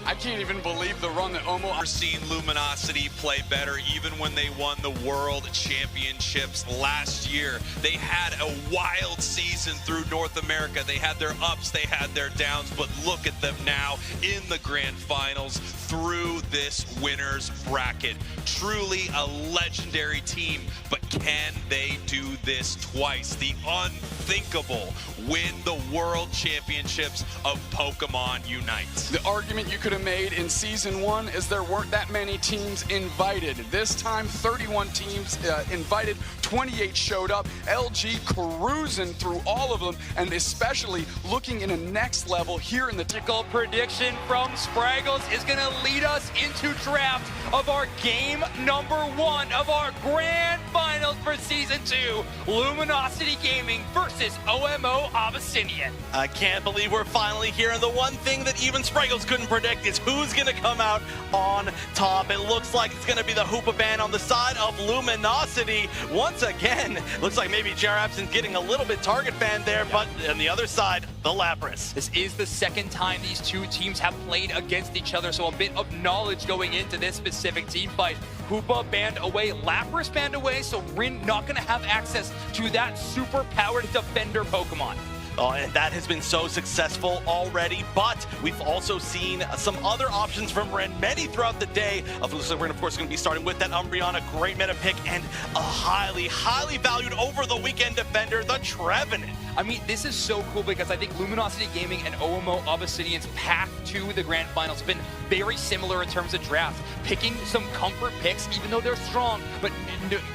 I can't even believe the run that OMO. We've seen Luminosity play better even when they won the World Championships last year. They had a wild season through North America. They had their ups, they had their downs, but look at them now in the Grand Finals through this winner's bracket. Truly a legendary team, but can they do this twice? The unthinkable, win the World Championships of Pokémon Unite. The argument you could have made in Season 1 is there weren't that many teams invited. This time, 31 teams invited, 28 showed up. LG cruising through all of them, and especially looking in a next level here in the prediction from Spraggles is going to lead us into draft of our game number 1 of our grand finals for Season 2. Luminosity Gaming versus OMO Abyssinian. I can't believe we're finally here, and the one thing that even Spraggles couldn't predict is who's going to come out on top. It looks like it's going to be the Hoopa Band on the side of Luminosity. Once again, looks like maybe Jarabson's getting a little bit target fan there, but on the other side, the Lapras. This is the second time these two teams have played against each other, so a bit of knowledge going into this specific team fight. Hoopa banned away, Lapras banned away, so Rin not going to have access to that super powered defender Pokemon. Oh, and that has been so successful already, but we've also seen some other options from Ren, many throughout the day. Looks like we're, of course, going to be starting with that Umbreon, a great meta pick, and a highly, highly valued over the weekend defender, the Trevenant. I mean, this is so cool because I think Luminosity Gaming and OMO Abyssinian's path to the Grand Finals have been very similar in terms of draft. Picking some comfort picks, even though they're strong, but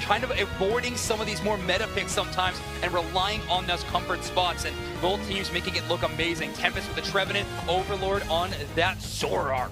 kind of avoiding some of these more meta picks sometimes and relying on those comfort spots. And both teams making it look amazing. Tempest with the Trevenant, Overlord on that Zoroark.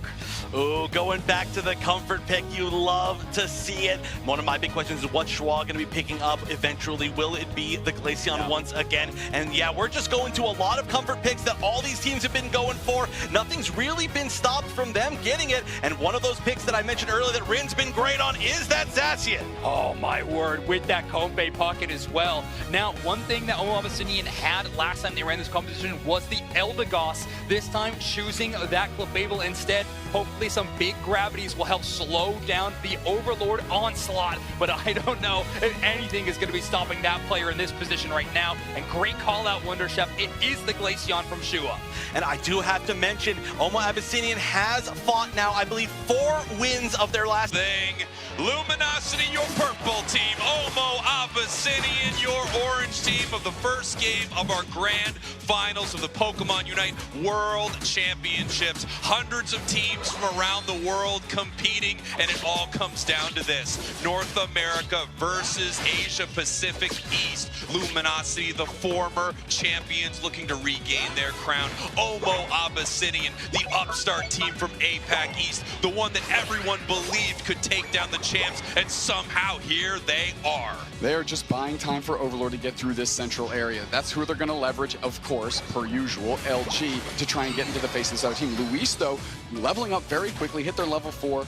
Oh, going back to the comfort pick, you love to see it. One of my big questions is what's Schwa going to be picking up eventually? Will it be the Glaceon once again? And yeah, we're just going to a lot of comfort picks that all these teams have been going for. Nothing's really been stopped from them getting it. And one of those picks that I mentioned earlier that Rin's been great on is that Zacian. Oh my word, with that Comfey pocket as well. Now, one thing that OMO Abyssinian had last time they ran this competition was the Eldegoss. This time choosing that Clefable instead. Hopefully some big gravities will help slow down the Overlord onslaught, but I don't know if anything is going to be stopping that player in this position right now. And great call out, Wonder Chef. It is the Glaceon from Shua. And I do have to mention, OMO Abyssinian has fought now, I believe, 4 wins of their last thing. Luminosity, your purple team. OMO Abyssinian, your orange team of the first game of our grand finals of the Pokemon Unite World Championships. Hundreds of teams from around the world competing, and it all comes down to this. North America versus Asia Pacific East. Luminosity, the former champions looking to regain their crown. OMO Abyssinian, the upstart team from APAC East, the one that everyone believed could take down the champs, and somehow here they are. They're just buying time for Overlord to get through this central area. That's who they're going to leverage, of course, per usual, LG, to try and get into the face of the team. Luis, though, leveling up very quickly, hit their level 4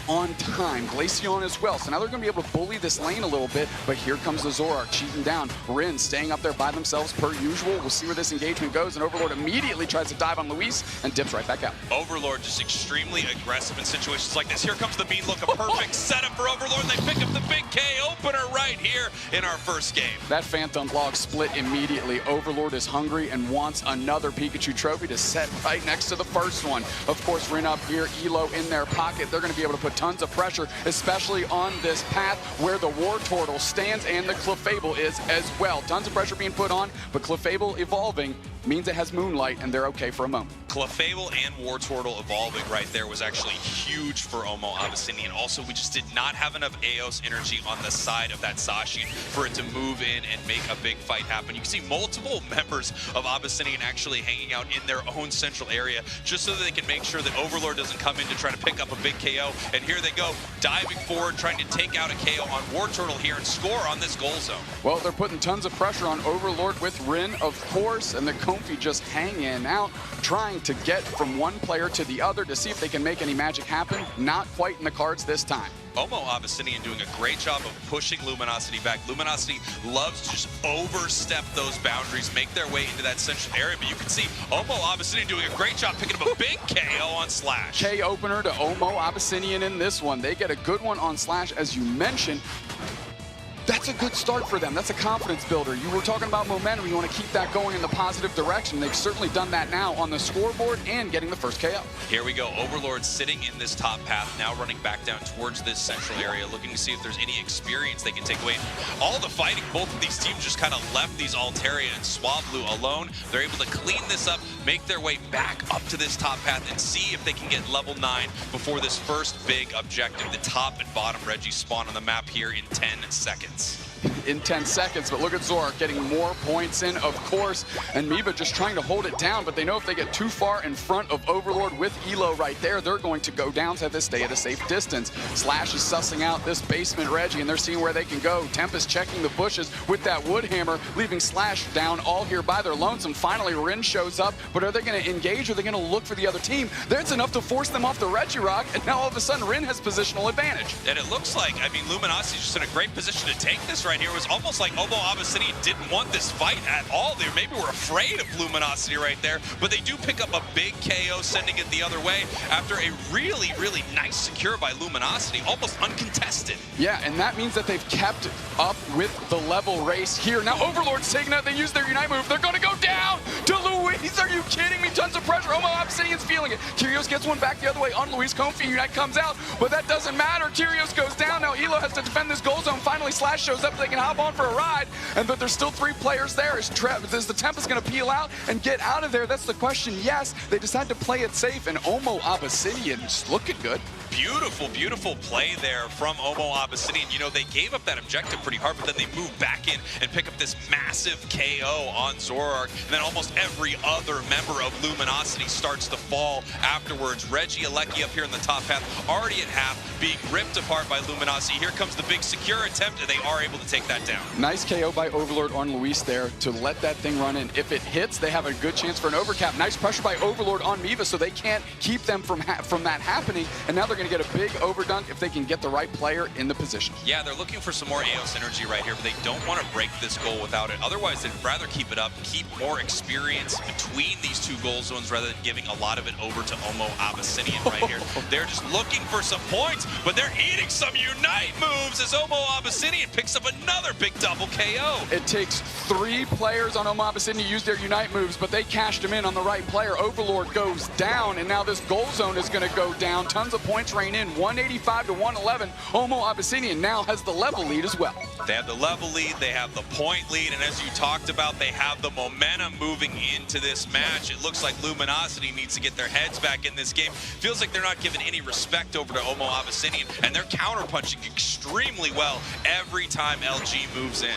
on time. Glaceon as well. So now they're going to be able to bully this lane a little bit, but here comes the Zoroark cheating down. Rin staying up there by themselves per usual. We'll see where this engagement goes, and Overlord immediately tries to dive on Luis and dips right back out. Overlord just extremely aggressive in situations like this. Here comes the bean look, a perfect setup for Overlord. They pick up the big K opener right here in our first game. That Phantom log split immediately. Overlord is hungry and wants another Pikachu trophy to set right next to the first one. Of course, Rin up here, Elo in their pocket. They're going to be able to put tons of pressure, especially on this path where the Wartortle stands and the Clefable is as well. Tons of pressure being put on, but Clefable evolving means it has Moonlight, and they're okay for a moment. Clefable and Wartortle evolving right there was actually huge for OMO Abyssinian. Also, we just did not have enough Eos energy on the side of that Zacian for it to move in and make a big fight happen. You can see multiple members of Abyssinian actually hanging out in their own central area just so that they can make sure that Overlord doesn't come in to try to pick up a big KO. And here they go, diving forward, trying to take out a KO on Wartortle here and score on this goal zone. Well, they're putting tons of pressure on Overlord with Rin, of course, and the Comfey just hanging out, trying trying to get from one player to the other to see if they can make any magic happen. Not quite in the cards this time. OMO ABYSSINIAN doing a great job of pushing Luminosity back. Luminosity loves to just overstep those boundaries, make their way into that central area, but you can see OMO ABYSSINIAN doing a great job picking up a big KO on Slash. K opener to OMO ABYSSINIAN in this one. They get a good one on Slash, as you mentioned. That's a good start for them. That's a confidence builder. You were talking about momentum. You want to keep that going in the positive direction. They've certainly done that now on the scoreboard and getting the first KO. Here we go. Overlord sitting in this top path, now running back down towards this central area, looking to see if there's any experience they can take away. All the fighting, both of these teams just kind of left these Altaria and Swablu alone. They're able to clean this up, make their way back up to this top path, and see if they can get level 9 before this first big objective. The top and bottom Reggie spawn on the map here in 10 seconds. In 10 seconds, but look at Zorak getting more points in, of course, and Miba just trying to hold it down, but they know if they get too far in front of Overlord with Elo right there, they're going to go down, so have to stay at a safe distance. Slash is sussing out this basement Reggie, and they're seeing where they can go. Tempest checking the bushes with that wood hammer, leaving Slash down all here by their lonesome. Finally, Rin shows up, but are they going to engage, or are they going to look for the other team? That's enough to force them off the Reggie Rock, and now all of a sudden, Rin has positional advantage. And it looks like, I mean, Luminosity's just in a great position to take this right here. It was almost like OMO ABYSSINIAN didn't want this fight at all. They maybe were afraid of Luminosity right there, but they do pick up a big KO, sending it the other way after a really, really nice secure by Luminosity, almost uncontested. Yeah, and that means that they've kept up with the level race here. Now Overlord's taking out, they use their Unite move. They're going to go down to Luis. Are you kidding me? Tons of pressure. OMO ABYSSINIAN's feeling it. Kyrios gets one back the other way on Luis. Comfy Unite comes out, but that doesn't matter. Kyrios goes down. Now Elo has to defend this goal zone. Finally, Slash shows up. They can hop on for a ride, but there's still 3 players there. Is the Tempest going to peel out and get out of there? That's the question. Yes, they decide to play it safe, and OMO ABYSSINIAN just looking good. Beautiful, beautiful play there from OMO ABYSSINIAN. You know, they gave up that objective pretty hard, but then they moved back in and pick up this massive KO on Zoroark. And then almost every other member of Luminosity starts to fall afterwards. Reggie Alecki up here in the top path, already at half, being ripped apart by Luminosity. Here comes the big secure attempt, and they are able to take that down. Nice KO by Overlord on Luis there to let that thing run in. If it hits, they have a good chance for an overcap. Nice pressure by Overlord on Miva, so they can't keep them from that happening. And now they're going to get a big overdunk if they can get the right player in the position. Yeah, they're looking for some more AO synergy right here, but they don't want to break this goal without it. Otherwise, they'd rather keep it up, keep more experience between these 2 goal zones rather than giving a lot of it over to OMO ABYSSINIAN right here. They're just looking for some points, but they're eating some Unite moves as OMO ABYSSINIAN picks up another big double KO. It takes 3 players on OMO ABYSSINIAN to use their Unite moves, but they cashed them in on the right player. Overlord goes down, and now this goal zone is going to go down. Tons of points rain in, 185 to 111. OMO ABYSSINIAN now has the level lead as well. They have the level lead, they have the point lead, and as you talked about, they have the momentum moving into this match. It looks like Luminosity needs to get their heads back in this game. Feels like they're not giving any respect over to OMO ABYSSINIAN, and they're counterpunching extremely well every time LG moves in.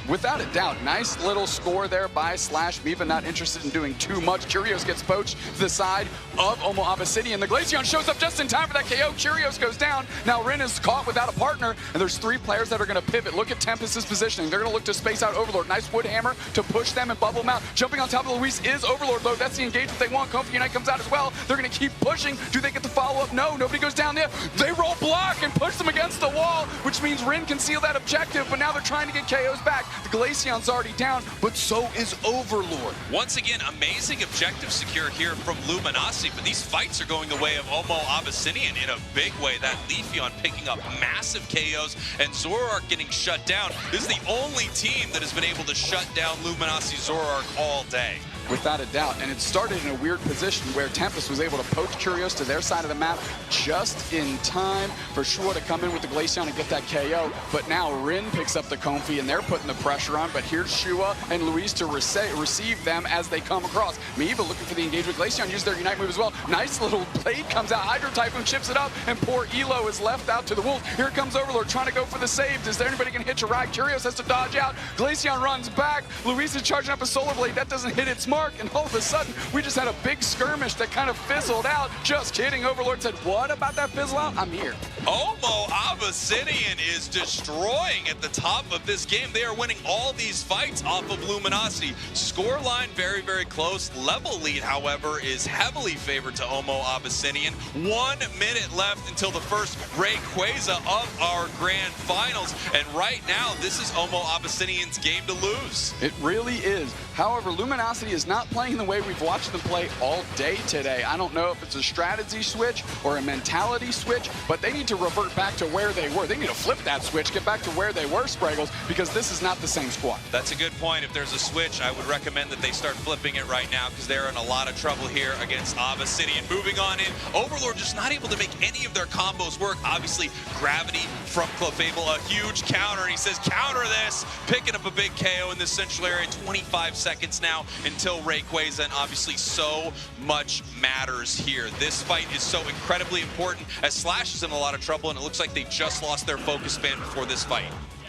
Without a doubt, nice little score there by Slash. Miva not interested in doing too much. Kyrios gets poached to the side of OMO ABYSSINIAN. The Glaceon shows up just in time for that KO. Kyrios goes down. Now Rin is caught without a partner, and there's 3 players that are going to pivot. Look at Tempest's positioning. They're going to look to space out Overlord. Nice wood hammer to push them and bubble them out. Jumping on top of Luis is Overlord, though. That's the engagement they want. Comfy Unite comes out as well. They're going to keep pushing. Do they get the follow-up? No. Nobody goes down there. They roll block and push them against the wall, which means Rin can seal that objective, but now they're trying to get KOs back. The Glaceon's already down, but so is Overlord. Once again, amazing objective secure here from Luminosity, but these fights are going the way of OMO ABYSSINIAN in a big way. That Leafeon picking up massive KOs and Zoroark getting shut down. This is the only team that has been able to shut down Luminosity Zoroark all day. Without a doubt, and it started in a weird position where Tempest was able to poach Kyrios to their side of the map just in time for Shua to come in with the Glaceon and get that KO, but now Rin picks up the Comfy and they're putting the pressure on, but here's Shua and Luis to receive them as they come across. Miva looking for the engagement. Glaceon used their Unite move as well. Nice little blade comes out. Hydro Typhoon chips it up, and poor Elo is left out to the wolves. Here comes Overlord trying to go for the save. Is there anybody can hitch a ride? Kyrios has to dodge out. Glaceon runs back. Luis is charging up a Solar Blade. That doesn't hit its mark, and all of a sudden, we just had a big skirmish that kind of fizzled out. Just kidding, Overlord said, what about that fizzle out? I'm here. OMO ABYSSINIAN is destroying at the top of this game. They are winning all these fights off of Luminosity. Scoreline very, very close. Level lead, however, is heavily favored to OMO ABYSSINIAN. 1 minute left until the first Rayquaza of our grand finals. And right now, this is OMO ABYSSINIAN's game to lose. It really is. However, Luminosity is not playing the way we've watched them play all day today. I don't know if it's a strategy switch or a mentality switch, but they need to revert back to where they were. They need to flip that switch, get back to where they were, Spraggles, because this is not the same squad. That's a good point. If there's a switch, I would recommend that they start flipping it right now because they're in a lot of trouble here against ABYSSINIAN. Moving on in, Overlord just not able to make any of their combos work. Obviously, Gravity from Clefable, a huge counter, and he says, counter this, picking up a big KO in this central area. 25 seconds now until Rayquaza, and obviously so much matters here. This fight is so incredibly important as Slash is in a lot of trouble, and it looks like they just lost their focus span before this fight.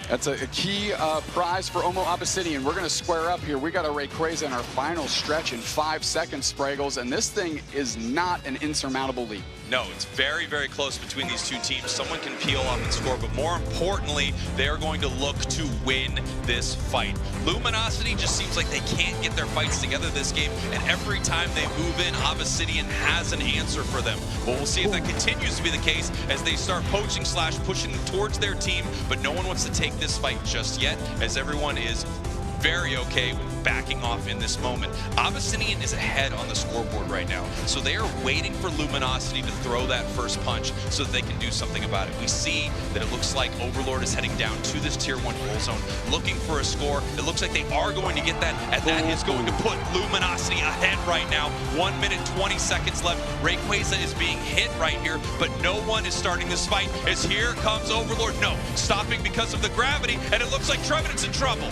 That's a key prize for OMO ABYSSINIAN. We're going to square up here. We got a Rayquaza in our final stretch in 5 seconds, Spraggles, and this thing is not an insurmountable lead. No, it's very, very close between these two teams. Someone can peel off and score, but more importantly, they are going to look to win this fight. Luminosity just seems like they can't get their fights together this game, and every time they move in, ABYSSINIAN has an answer for them. But we'll see if that continues to be the case as they start poaching Slash, pushing towards their team, but no one wants to take this fight just yet, as everyone is very okay with backing off in this moment. ABYSSINIAN is ahead on the scoreboard right now, so they are waiting for Luminosity to throw that first punch so that they can do something about it. We see that it looks like Overlord is heading down to this tier 1 goal zone, looking for a score. It looks like they are going to get that, and that is going to put Luminosity ahead right now. 1 minute, 20 seconds left. Rayquaza is being hit right here, but no one is starting this fight, as here comes Overlord. No, stopping because of the gravity, and it looks like Trevenant's in trouble.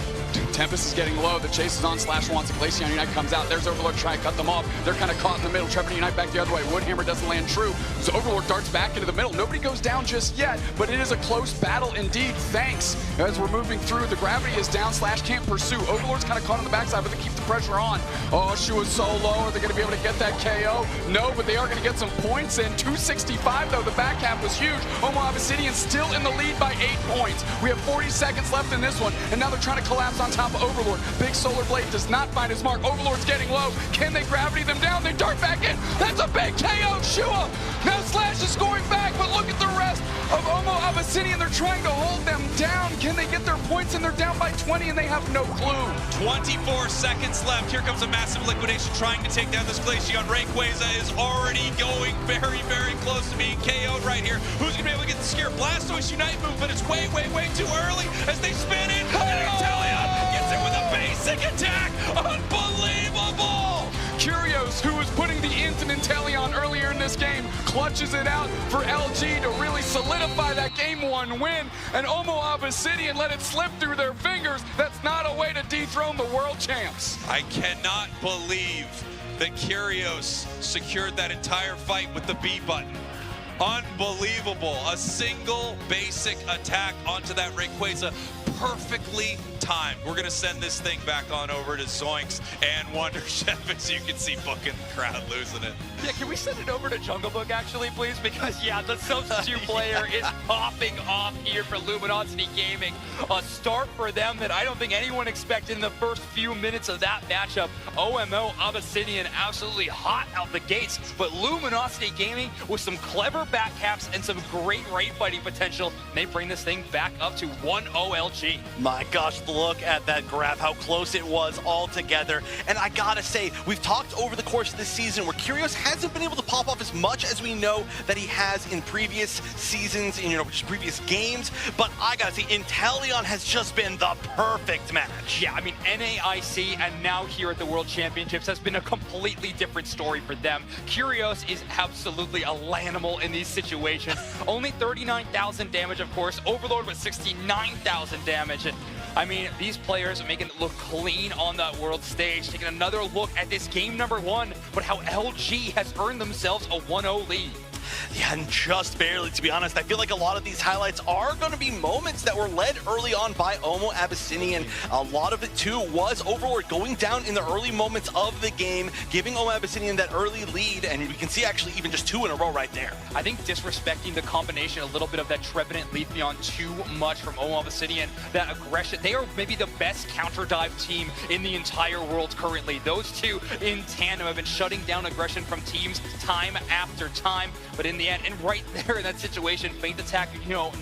Tempest is getting low. The chase is on. Slash wants it. Glaceon Unite comes out. There's Overlord trying to cut them off. They're kind of caught in the middle. Trevenant Unite back the other way. Woodhammer doesn't land true. So Overlord darts back into the middle. Nobody goes down just yet, but it is a close battle indeed. Thanks. As we're moving through, the gravity is down. Slash can't pursue. Overlord's kind of caught on the backside, but they keep the pressure on. Oh, she was so low. Are they going to be able to get that KO? No, but they are going to get some points in. 265 though. The back half was huge. OMO ABYSSINIAN still in the lead by 8 points. We have 40 seconds left in this one, and now they're trying to collapse on top of Overlord. Big Solar Blade does not find his mark. Overlord's getting low. Can they gravity them down? They dart back in. That's a big KO. Shua. Now Slash is scoring back, but look at the rest of OMO ABYSSINIAN. They're trying to hold them down. Can they get their points? And they're down by 20, and they have no clue. 24 seconds left. Here comes a massive liquidation trying to take down this Glaceon. Rayquaza is already going very, very close to being KO'd right here. Who's going to be able to get the scare? Blastoise Unite move, but it's way, way, way too early as they spin in. And Inteleon gets it with a basic attack. Unbelievable! Curios, who was putting the int in Inteleon earlier in this game, clutches it out for LG to really solidify that Game 1 win. And OMO ABYSSINIAN let it slip through their fingers. That's not a way to dethrone the world champs. I cannot believe that Curios secured that entire fight with the B button. Unbelievable. A single basic attack onto that Rayquaza, perfectly timed. We're going to send this thing back on over to Zoinks and Wonder Chef, as you can see booking the crowd losing it. Yeah, can we send it over to Jungle Book actually, please? Because, yeah, the substitute player is popping off here for Luminosity Gaming. A start for them that I don't think anyone expected in the first few minutes of that matchup. OMO ABYSSINIAN absolutely hot out the gates, but Luminosity Gaming with some clever back caps and some great raid fighting potential. They bring this thing back up to 1-0 LG. My gosh, look at that graph, how close it was all together. And I gotta say, we've talked over the course of this season where Curios hasn't been able to pop off as much as we know that he has in previous seasons, in just previous games. But I gotta say, Inteleon has just been the perfect match. Yeah, I mean, NAIC and now here at the World Championships has been a completely different story for them. Curios is absolutely a Lanimal in these situations. Only 39,000 damage, of course. Overlord with 69,000 damage. And I mean, these players are making it look clean on that world stage, taking another look at this game number 1, but how LG has earned themselves a 1-0 lead. Yeah, and just barely, to be honest. I feel like a lot of these highlights are going to be moments that were led early on by OMO Abyssinian. A lot of it, too, was Overlord going down in the early moments of the game, giving OMO Abyssinian that early lead, and we can see actually even just 2 in a row right there. I think disrespecting the combination, a little bit of that Trevenant Leafeon too much from OMO Abyssinian, that aggression. They are maybe the best counter dive team in the entire world currently. Those two in tandem have been shutting down aggression from teams time after time, but in the end, and right there in that situation, feint attack,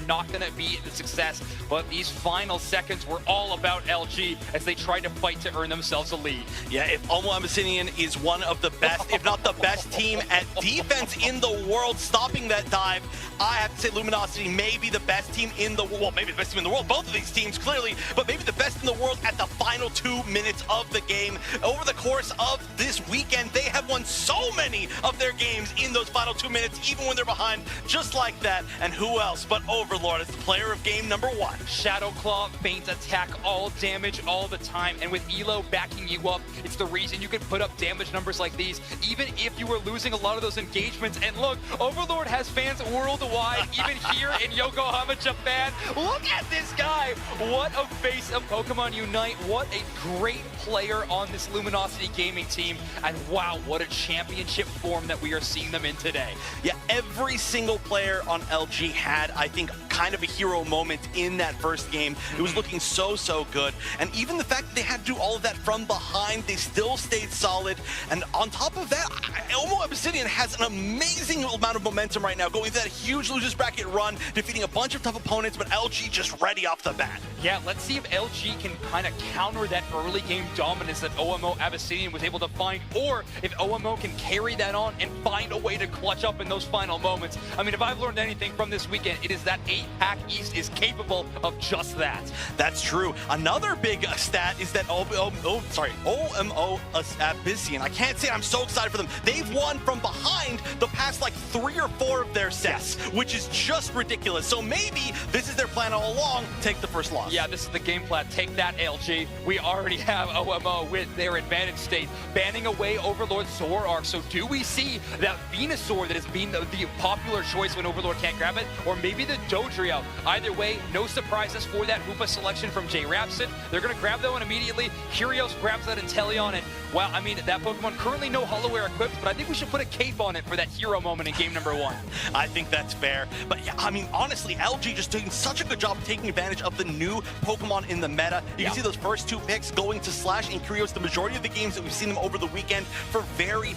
not gonna be the success, but these final seconds were all about LG as they tried to fight to earn themselves a lead. Yeah, if OMO Abyssinian is one of the best, if not the best team at defense in the world, stopping that dive, I have to say Luminosity may be the best team in the world. Well, maybe the best team in the world, both of these teams clearly, but maybe the best in the world at the final 2 minutes of the game. Over the course of this weekend, they have won so many of their games in those final 2 minutes, even when they're behind, just like that. And who else but Overlord as the player of game number 1. Shadow Claw, feint attack, all damage all the time, and with Elo backing you up, it's the reason you can put up damage numbers like these, even if you were losing a lot of those engagements. And look, Overlord has fans worldwide, even here in Yokohama, Japan. Look at this guy. What a face of Pokemon Unite. What a great player on this Luminosity gaming team. And wow, what a championship form that we are seeing them in today. Yeah, every single player on LG had, I think, kind of a hero moment in that first game. It was looking so good. And even the fact that they had to do all of that from behind, they still stayed solid. And on top of that, OMO Abyssinian has an amazing amount of momentum right now, going through that huge losers bracket run, defeating a bunch of tough opponents, but LG just ready off the bat. Yeah, let's see if LG can kind of counter that early game dominance that OMO Abyssinian was able to find, or if OMO can carry that on and find a way to clutch up in those final moments. I mean, if I've learned anything from this weekend, it is that 8-Pack East is capable of just that. That's true. Another big stat is that OMO Abyssinian, I can't say I'm so excited for them. They've won from behind the past like 3 or 4 of their sets, which is just ridiculous. So maybe this is their plan all along, take the first loss. Yeah, this is the game plan. Take that, LG. We already have OMO with their advantage state, banning away Overlord Zoroark. So do we see that Venusaur that has been the popular choice when Overlord can't grab it, or maybe the Dodrio? Either way, no surprises for that Hoopa selection from J Rapsid. They're going to grab that one immediately. Curios grabs that Inteleon, and wow, I mean, that Pokemon currently no Hollow-Air equipped, but I think we should put a cape on it for that hero moment in game number 1. I think that's fair. But yeah, I mean, honestly, LG just doing such a good job of taking advantage of the new Pokemon in the meta. You can see those first 2 picks going to Slash and Curios, the majority of the games that we've seen them over the weekend, for very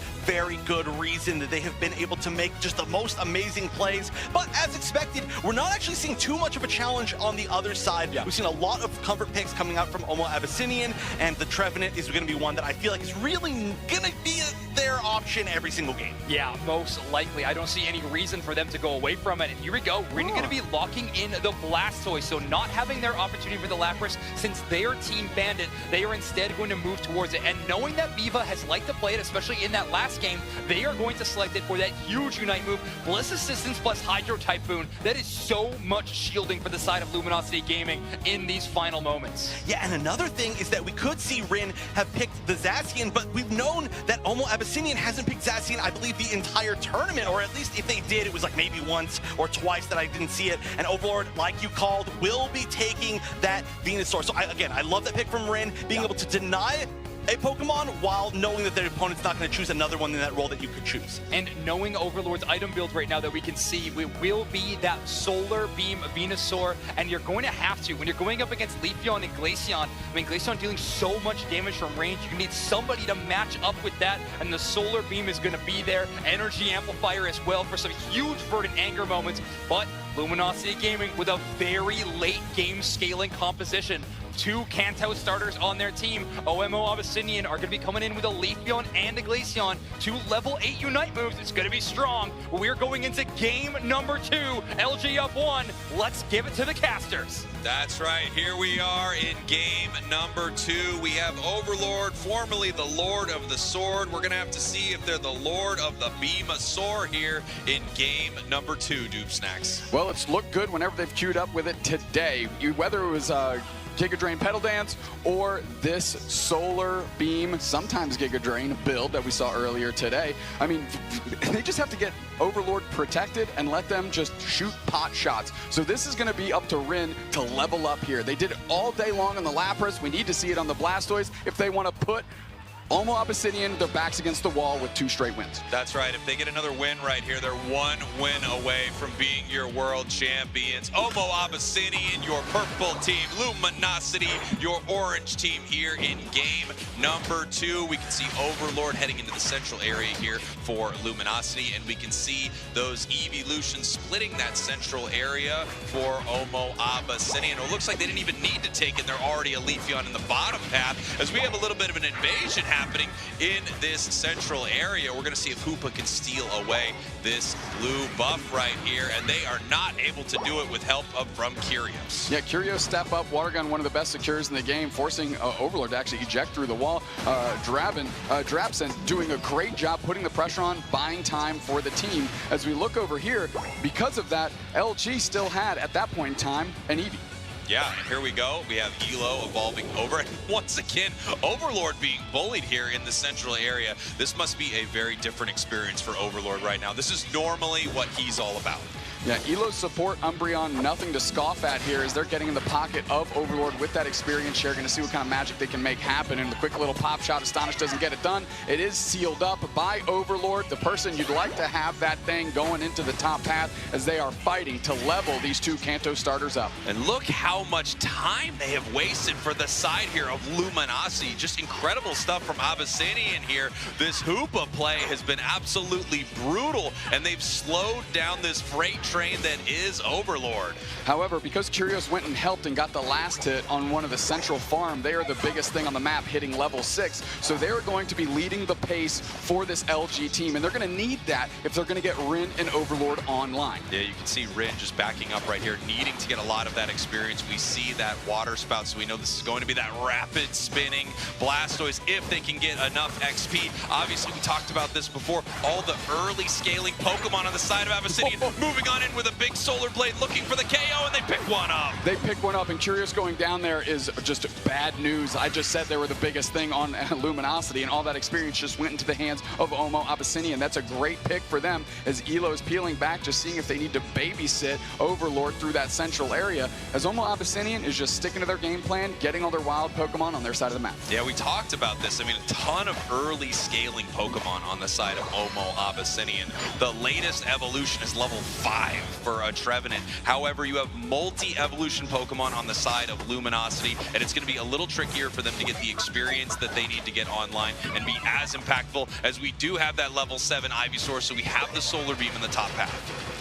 good reason, that they have been able to make just the most amazing plays. But as expected, we're not actually seeing too much of a challenge on the other side. We've seen a lot of comfort picks coming out from OMO Abyssinian, and the Trevenant is going to be one that I feel like is really going to be their option every single game. Yeah, most likely. I don't see any reason for them to go away from it. And here we go. We're going to be locking in the Blastoise. So not having their opportunity for the Lapras, since their team banned it, they are instead going to move towards it. And knowing that Viva has liked to play it, especially in that last game, they are going to select it for that huge Unite move. Bliss Assistance plus Hydro Typhoon. That is so much shielding for the side of Luminosity Gaming in these final moments. Yeah, and another thing is that we could see Rin have picked the Zacian, but we've known that OMO Abyssinian hasn't picked Zacian, I believe, the entire tournament, or at least if they did, it was like maybe once or twice that I didn't see it. And Overlord, like you called, will be taking that Venusaur. So I love that pick from Rin, being able to deny a Pokemon while knowing that their opponent's not going to choose another one in that role that you could choose. And knowing Overlord's item build right now that we can see, it will be that Solar Beam Venusaur, and you're going to have to, when you're going up against Leafeon and Glaceon, I mean, Glaceon dealing so much damage from range, you need somebody to match up with that, and the Solar Beam is going to be there. Energy Amplifier as well for some huge Verdant Anger moments, but Luminosity Gaming with a very late game scaling composition. 2 Kanto starters on their team. OMO Abyssinian are going to be coming in with a Leafeon and a Glaceon. 2 level 8 Unite moves. It's going to be strong. We're going into game number 2. LG up 1. Let's give it to the casters. That's right. Here we are in game number 2. We have Overlord, formerly the Lord of the Sword. We're going to have to see if they're the Lord of the Venusaur here in game number 2, Dupe Snacks. Well, it's looked good whenever they've queued up with it today. Whether it was Giga Drain Pedal Dance or this Solar Beam, sometimes Giga Drain build that we saw earlier today. I mean, they just have to get Overlord protected and let them just shoot pot shots. So this is going to be up to Rin to level up here. They did it all day long on the Lapras. We need to see it on the Blastoise if they want to put OMO ABYSSINIAN their backs against the wall with 2 straight wins. That's right. If they get another win right here, they're 1 win away from being your world champions. OMO ABYSSINIAN, your purple team. LUMINOSITY, your orange team here in game number 2. We can see Overlord heading into the central area here for LUMINOSITY, and we can see those evolutions splitting that central area for OMO ABYSSINIAN. It looks like they didn't even need to take it. They're already a Leafeon in the bottom path, as we have a little bit of an invasion happening in this central area. We're going to see if Hoopa can steal away this blue buff right here, and they are not able to do it with help from Curios. Yeah, Curios step up. Water Gun, one of the best secures in the game, forcing Overlord to actually eject through the wall. Drapsen doing a great job putting the pressure on, buying time for the team. As we look over here, because of that, LG still had, at that point in time, an Eevee. Yeah, and here we go. We have Elo evolving over, and once again, Overlord being bullied here in the central area. This must be a very different experience for Overlord right now. This is normally what he's all about. Yeah, Elo's support, Umbreon, nothing to scoff at here as they're getting in the pocket of Overlord with that experience share. Going to see what kind of magic they can make happen. And the quick little pop shot, Astonish doesn't get it done. It is sealed up by Overlord, the person you'd like to have that thing going into the top path as they are fighting to level these 2 Kanto starters up. And look how much time they have wasted for the side here of LUMINOSITY. Just incredible stuff from ABYSSINIAN here. This Hoopa play has been absolutely brutal, and they've slowed down this freight train that is Overlord. However, because Curios went and helped and got the last hit on one of the central farm, they are the biggest thing on the map, hitting level 6. So they're going to be leading the pace for this LG team, and they're going to need that if they're going to get Rin and Overlord online. Yeah, you can see Rin just backing up right here, needing to get a lot of that experience. We see that water spout, so we know this is going to be that rapid spinning Blastoise if they can get enough XP. Obviously, we talked about this before, all the early scaling Pokemon on the side of ABYSSINIAN moving on in with a big Solar Blade looking for the KO, and they pick one up. They pick one up, and Curios going down there is just bad news. I just said they were the biggest thing on LUMINOSITY, and all that experience just went into the hands of OMO ABYSSINIAN. That's a great pick for them as Elo's peeling back, just seeing if they need to babysit Overlord through that central area, as OMO ABYSSINIAN is just sticking to their game plan, getting all their wild Pokemon on their side of the map. Yeah, we talked about this. I mean, a ton of early scaling Pokemon on the side of OMO ABYSSINIAN. The latest evolution is level 5 for a Trevenant. However, you have multi-evolution Pokemon on the side of LUMINOSITY, and it's going to be a little trickier for them to get the experience that they need to get online and be as impactful, as we do have that level 7 Ivysaur, so we have the Solar Beam in the top path.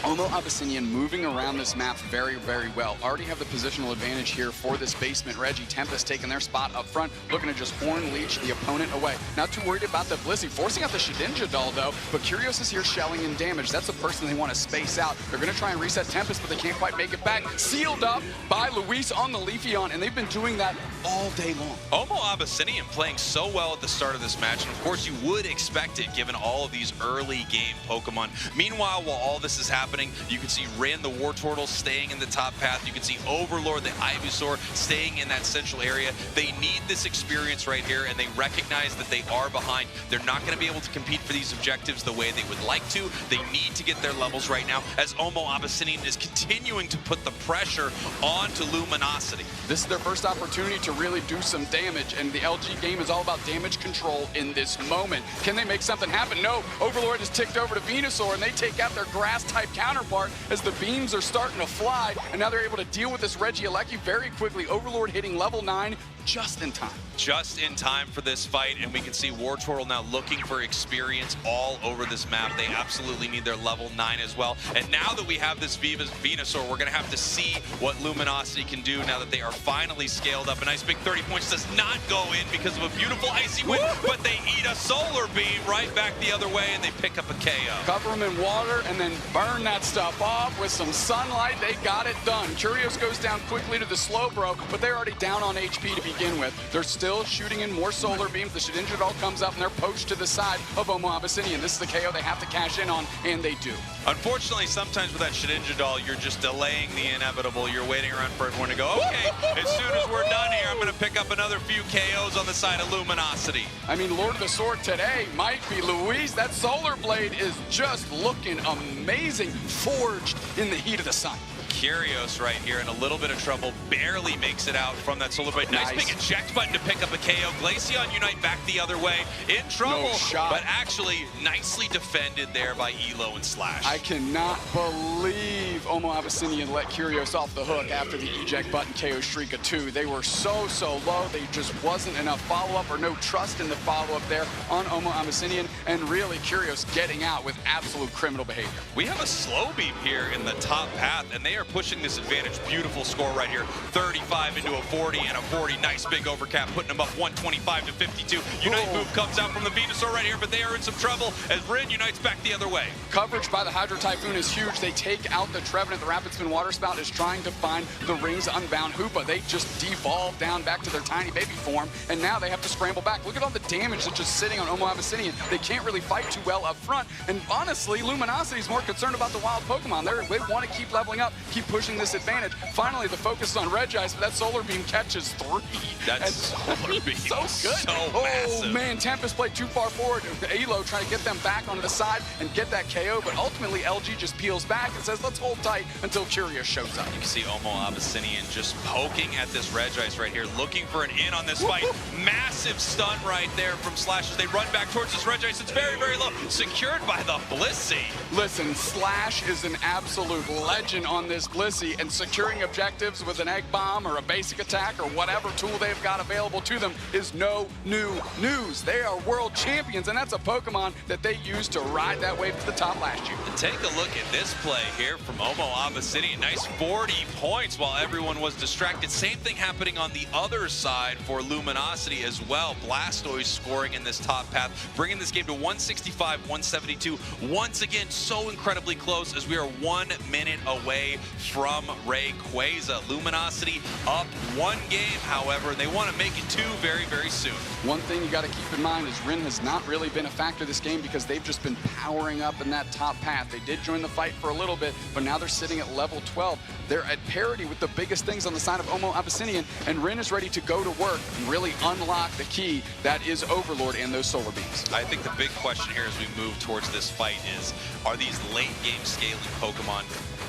OMO ABYSSINIAN moving around this map very, very well. Already have the positional advantage here for this basement. Reggie, Tempest taking their spot up front, looking to just Horn Leech the opponent away. Not too worried about the Blissey, forcing out the Shedinja doll though, but Curios is here shelling in damage. That's the person they want to space out. They're going to try and reset Tempest, but they can't quite make it back. Sealed up by Luis on the Leafeon, and they've been doing that all day long. OMO ABYSSINIAN playing so well at the start of this match, and of course you would expect it given all of these early game Pokemon. Meanwhile, while all this is happening, you can see Rin the Wartortle staying in the top path. You can see Overlord the Ivysaur staying in that central area. They need this experience right here, and they recognize that they are behind. They're not going to be able to compete for these objectives the way they would like to. They need to get their levels right now, as OMO ABYSSINIAN is continuing to put the pressure onto LUMINOSITY. This is their first opportunity to really do some damage, and the LG game is all about damage control in this moment. Can they make something happen? No. Overlord is ticked over to Venusaur, and they take out their grass-type counterpart as the beams are starting to fly, and now they're able to deal with this Regieleki very quickly. Overlord hitting level 9 just in time. Just in time for this fight, and we can see Wartortle now looking for experience all over this map. They absolutely need their level 9 as well. And now that we have this Venusaur, we're going to have to see what LUMINOSITY can do now that they are finally scaled up. A nice big 30 points does not go in because of a beautiful Icy Wind, but they eat a Solar Beam right back the other way, and they pick up a KO. Cover them in water and then burn that stuff off with some sunlight. They got it done. Curios goes down quickly to the Slowbro, but they're already down on HP to be begin with. They're still shooting in more solar beams. The Shedinja comes up and they're poached to the side of OMO ABYSSINIAN. This is the KO they have to cash in on, and they do. Unfortunately, sometimes with that Shedinja doll, you're just delaying the inevitable. You're waiting around for everyone to go, okay, as soon as we're done here, I'm going to pick up another few KOs on the side of Luminosity. I mean, Lord of the Sword today might be Luis. That solar blade is just looking amazing, forged in the heat of the sun. Curios right here in a little bit of trouble, barely makes it out from that solar blade. Nice big eject button to pick up a KO. Glaceon Unite back the other way, in trouble, but actually nicely defended there by Elo and Slash. I cannot believe OMO ABYSSINIAN let Curios off the hook after the eject button KO streak of 2. They were so low, they just wasn't enough follow-up or no trust in the follow-up there on OMO ABYSSINIAN, and really Curios getting out with absolute criminal behavior. We have a slow beam here in the top path, and they are pushing this advantage. Beautiful score right here. 35 into a 40 and a 40. Nice big overcap, putting them up 125 to 52. Unite move comes out from the Venusaur right here, but they are in some trouble as Rin unites back the other way. Coverage by the Hydro Typhoon is huge. They take out the Trevenant. The Rapid Spin Water Spout is trying to find the Rings Unbound Hoopa. They just devolve down back to their tiny baby form, and now they have to scramble back. Look at all the damage that's just sitting on OMO ABYSSINIAN. They can't really fight too well up front, and honestly, Luminosity is more concerned about the wild Pokemon. They want to keep leveling up, keep pushing this advantage. Finally, the focus is on Regice, but that solar beam catches 3. That's solar beam. So good. So massive. Oh man, Tempest played too far forward. Elo trying to get them back onto the side and get that KO, but ultimately LG just peels back and says, let's hold tight until Curious shows up. You can see OMO ABYSSINIAN just poking at this Regice right here, looking for an in on this fight. Massive stun right there from Slash as they run back towards this Regice. It's very, very low. Secured by the Blissey. Listen, Slash is an absolute legend on this Blissey, and securing objectives with an Egg Bomb or a basic attack or whatever tool they've got available to them is no new news. They are world champions, and that's a Pokemon that they used to ride that wave to the top last year. And take a look at this play here from OMO ABYSSINIAN. Nice 40 points while everyone was distracted. Same thing happening on the other side for Luminosity as well. Blastoise scoring in this top path, bringing this game to 165-172. Once again, so incredibly close as we are 1 minute away from Rayquaza. Luminosity up 1 game, however, they want to make it 2 very, very soon. One thing you got to keep in mind is Rin has not really been a factor this game because they've just been powering up in that top path. They did join the fight for a little bit, but now they're sitting at level 12. They're at parity with the biggest things on the side of OMO ABYSSINIAN, and Rin is ready to go to work and really unlock the key that is Overlord and those solar beams. I think the big question here as we move towards this fight is, are these late game scaling Pokemon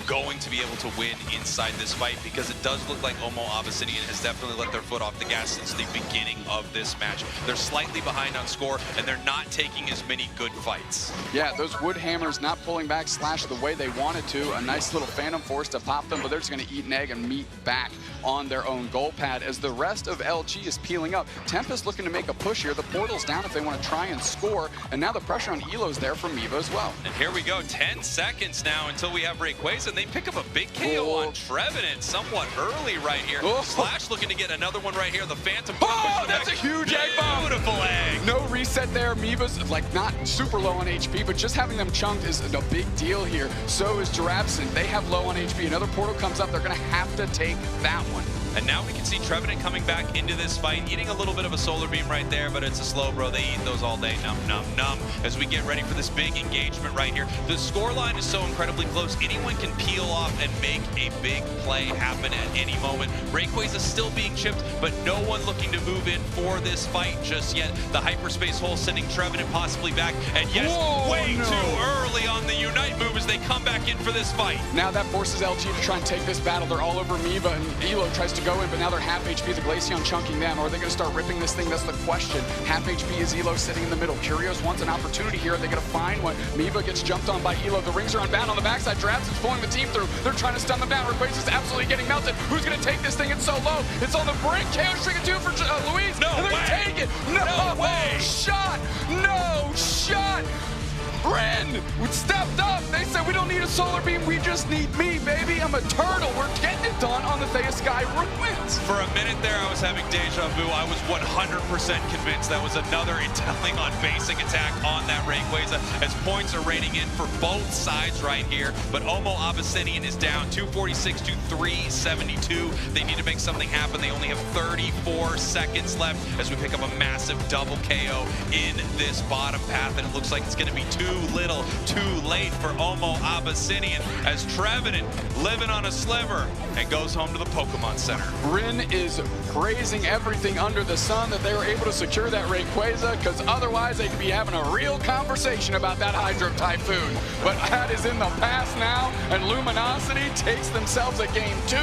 going to be able to win inside this fight? Because it does look like OMO ABYSSINIAN has definitely let their foot off the gas since the beginning of this match. They're slightly behind on score, and they're not taking as many good fights. Yeah, those Wood Hammers not pulling back Slash the way they wanted to. A nice little Phantom Force to pop them, but they're just going to eat an egg and meet back on their own goal pad as the rest of LG is peeling up. Tempest looking to make a push here. The portal's down if they want to try and score, and now the pressure on Elo's there from Evo as well. And here we go, 10 seconds now until we have Rayquaza, and they pick up a big KO on Trevenant somewhat early right here. Slash looking to get another one right here. The Phantom. Oh, that's a huge egg bomb. Beautiful egg. No reset there. Miva's like not super low on HP, but just having them chunked is a big deal here. So is Girafson. They have low on HP. Another portal comes up. They're going to have to take that one. And now we can see Trevenant coming back into this fight, eating a little bit of a solar beam right there, but it's a slow bro. They eat those all day, num, num, num, as we get ready for this big engagement right here. The scoreline is so incredibly close. Anyone can peel off and make a big play happen at any moment. Rayquaza is still being chipped, but no one looking to move in for this fight just yet. The hyperspace hole sending Trevenant possibly back, and yes, way too early on the Unite move as they come back in for this fight. Now that forces LG to try and take this battle. They're all over Miva, and Elo tries to go in, but now they're half HP. The Glaceon chunking them. Or are they going to start ripping this thing? That's the question. Half HP is Elo sitting in the middle. Curios wants an opportunity here. Are they going to find one? Miva gets jumped on by Elo. The rings are unbound on the backside. Drabson's pulling the team through. They're trying to stun them down. Rayquaza's absolutely getting melted. Who's going to take this thing? It's so low. It's on the brink. KO streak of 2 for Luis. No and they're way. Take it. No way. Shot. No shot. Ren stepped up. They said we don't need a Solar Beam, we just need me, baby. I'm a turtle. We're getting it done on the Thea Sky wins. For a minute there, I was having deja vu. I was 100% convinced that was another Inteleon basic attack on that Rayquaza, as points are raining in for both sides right here. But OMO Abyssinian is down 246 to 372. They need to make something happen. They only have 34 seconds left as we pick up a massive double KO in this bottom path, and it looks like it's going to be too little, too late for OMO Abyssinian, as Trevenant living on a sliver and goes home to the Pokemon Center. GRAN is praising everything under the sun that they were able to secure that Rayquaza, because otherwise they'd be having a real conversation about that Hydro Typhoon. But that is in the past now, and Luminosity takes themselves a game 2,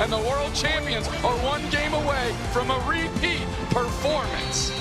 and the world champions are 1 game away from a repeat performance.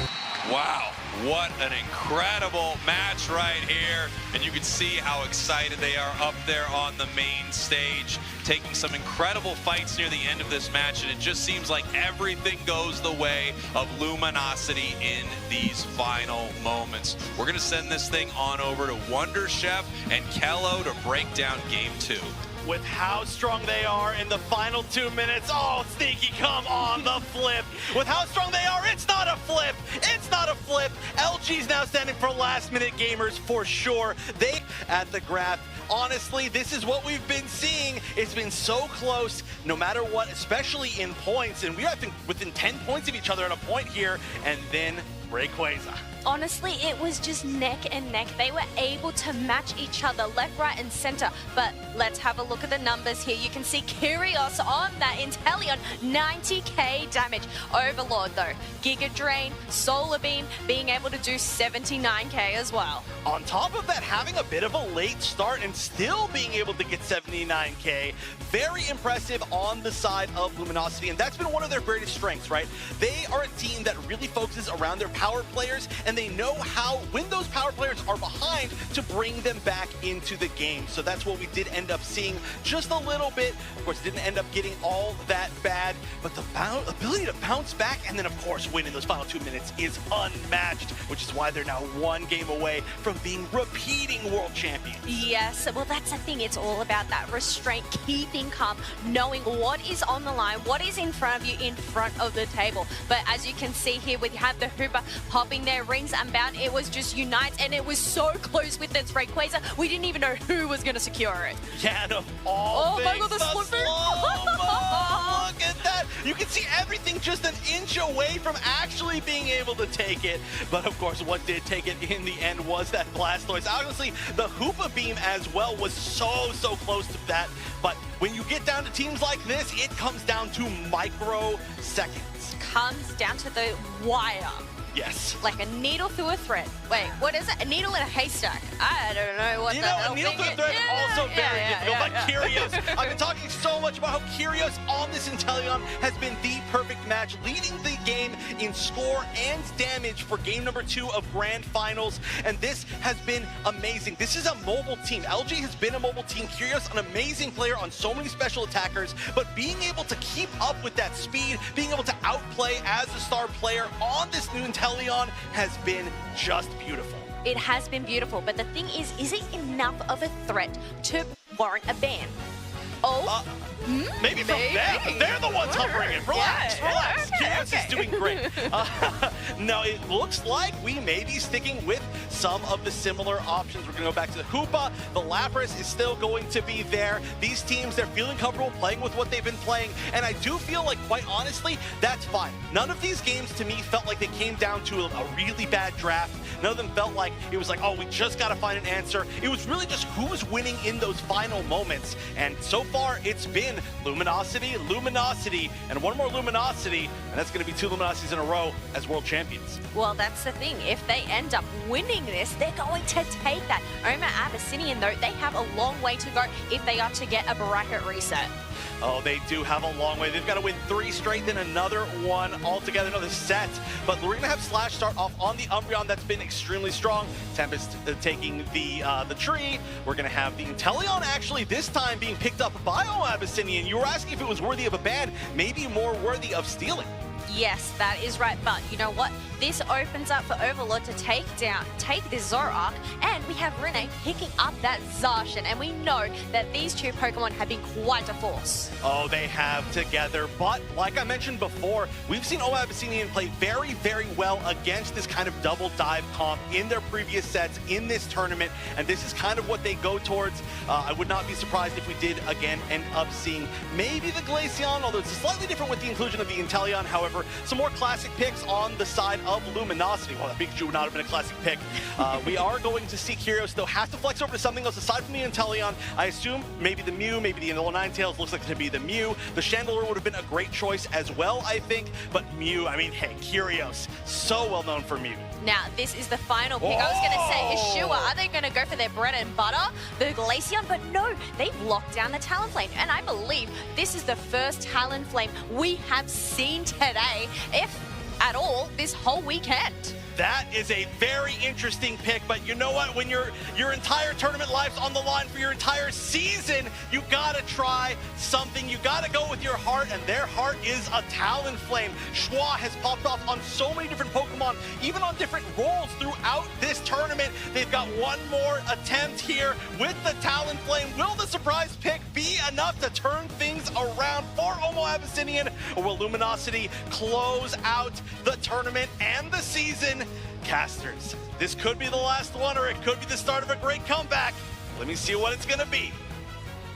Wow, what an incredible match right here. And you can see how excited they are up there on the main stage, taking some incredible fights near the end of this match. And it just seems like everything goes the way of Luminosity in these final moments. We're gonna send this thing on over to Wonder Chef and Kello to break down game 2. With how strong they are in the final 2 minutes. Oh, Sneaky, come on, the flip. With how strong they are, it's not a flip. It's not a flip. LG's now standing for last-minute gamers for sure. They at the graph. Honestly, this is what we've been seeing. It's been so close, no matter what, especially in points. And we are, I think, within 10 points of each other at a point here. And then Rayquaza. Honestly, it was just neck and neck. They were able to match each other left, right, and center. But let's have a look at the numbers here. You can see Kyrios on that Inteleon, 90k damage. Overlord, though, Giga Drain, Solar Beam, being able to do 79k as well. On top of that, having a bit of a late start and still being able to get 79k, very impressive on the side of Luminosity, and that's been one of their greatest strengths, right? They are a team that really focuses around their power players, and they know how, when those power players are behind, to bring them back into the game. So that's what we did end up seeing just a little bit. Of course, didn't end up getting all that bad, but the ability to bounce back and then, of course, win in those final 2 minutes is unmatched, which is why they're now 1 game away from being repeating world champions. Yes, well, that's the thing. It's all about that restraint, keeping calm, knowing what is on the line, what is in front of you, in front of the table. But as you can see here, we have the Hooper popping their rings unbound. It was just Unite, and it was so close with this Rayquaza. We didn't even know who was going to secure it. Yeah, and of all things, my God, the slipper. slow-mo. Look at that. You can see everything just an inch away from actually being able to take it. But of course, what did take it in the end was that Blastoise. Honestly, the Hoopa Beam as well was so close to that. But when you get down to teams like this, it comes down to microseconds. Comes down to the wire. Yes. Like a needle through a thread. Wait, what is it? A needle in a haystack. I don't know what you the know, hell a needle thing through a is. thread also very difficult. But yeah. Kyrios, I've been talking so much about how Kyrios on this Inteleon has been the perfect match, leading the game in score and damage for game number 2 of Grand Finals. And this has been amazing. This is a mobile team. LG has been a mobile team. Kyrios, an amazing player on so many special attackers, but being able to keep up with that speed, being able to outplay as a star player on this new Inteleon has been just beautiful. It has been beautiful, but the thing is it enough of a threat to warrant a ban? Maybe from them. They're the ones hovering it. Relax, relax. Kyrios is doing great. No, it looks like we may be sticking with some of the similar options. We're going to go back to the Hoopa. The Lapras is still going to be there. These teams, they're feeling comfortable playing with what they've been playing, and I do feel like, quite honestly, that's fine. None of these games, to me, felt like they came down to a really bad draft. None of them felt like it was like, oh, we just got to find an answer. It was really just who's winning in those final moments, and so far, it's been Luminosity, Luminosity, and one more Luminosity, and that's going to be 2 Luminosities in a row as world champions. Well, that's the thing. If they end up winning this, they're going to take that. OMO Abyssinian, though, they have a long way to go if they are to get a bracket reset. Oh, they do have a long way. They've got to win 3 straight, then another one altogether, another set. But we're going to have Slash start off on the Umbreon. That's been extremely strong. Tempest taking the tree. We're going to have the Inteleon actually this time being picked up by OMO Abyssinian. You were asking if it was worthy of a ban, maybe more worthy of stealing. Yes, that is right. But you know what? This opens up for Overlord to take this Zoroark, and we have Rene picking up that Zacian, and we know that these two Pokemon have been quite a force. Oh, they have together, but like I mentioned before, we've seen OMO ABYSSINIAN play very, very well against this kind of double dive comp in their previous sets in this tournament, and this is kind of what they go towards. I would not be surprised if we did again end up seeing maybe the Glaceon, although it's slightly different with the inclusion of the Inteleon. However, some more classic picks on the side of Luminosity. Well, that Pikachu would not have been a classic pick. We are going to see Kyrios, though, have to flex over to something else aside from the Inteleon. I assume maybe the Mew, maybe the Ninetales. Looks like it could be the Mew. The Chandelure would have been a great choice as well, I think. But Mew, I mean, hey, Kyrios, so well known for Mew. Now, this is the final pick. I was going to say, Ishua, are they going to go for their bread and butter, the Glaceon? But no, they've locked down the Talonflame. And I believe this is the first Talonflame we have seen today, if at all, this whole weekend. That is a very interesting pick, but you know what? When your entire tournament life's on the line for your entire season, you gotta try something. You gotta go with your heart, and their heart is a Talonflame. Schwa has popped off on so many different Pokemon, even on different roles throughout this tournament. They've got one more attempt here with the Talonflame. Will the surprise pick be enough to turn things around for OMO ABYSSINIAN, or will Luminosity close out the tournament and the season? Casters, this could be the last one, or it could be the start of a great comeback. Let me see what it's gonna be.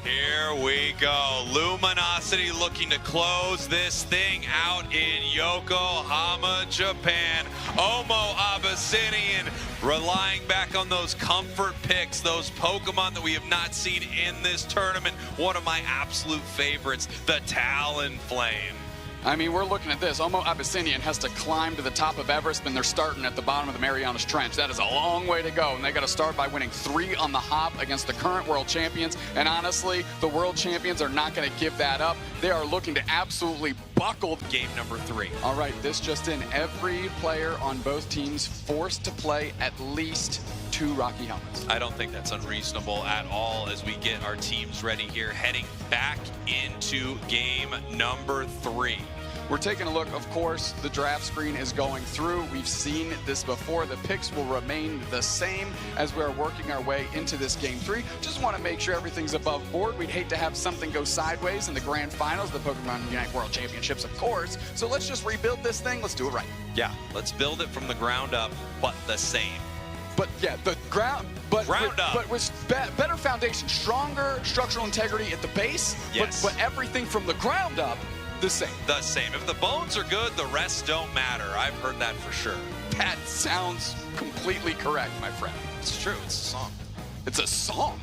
Here we go. Luminosity looking to close this thing out in Yokohama, Japan. OMO ABYSSINIAN relying back on those comfort picks, those Pokemon that we have not seen in this tournament. One of my absolute favorites, the Talonflame. I mean, we're looking at this. OMO ABYSSINIAN has to climb to the top of Everest, and they're starting at the bottom of the Marianas Trench. That is a long way to go, and they got to start by winning 3 on the hop against the current world champions. And honestly, the world champions are not going to give that up. They are looking to absolutely buckle Game number 3. All right, this just in. Every player on both teams forced to play at least 2 Rocky helmets. I don't think that's unreasonable at all as we get our teams ready here, heading back into game number 3. We're taking a look, of course, the draft screen is going through. We've seen this before. The picks will remain the same as we're working our way into this game 3. Just want to make sure everything's above board. We'd hate to have something go sideways in the grand finals, the Pokemon Unite World Championships, of course. So let's just rebuild this thing. Let's do it right. Yeah, let's build it from the ground up, but the same. But yeah, the ground, but with better foundation, stronger structural integrity at the base, yes. but everything from the ground up, the same. The same. If the bones are good, the rest don't matter. I've heard that for sure. That sounds completely correct, my friend. It's true. It's a song. It's a song.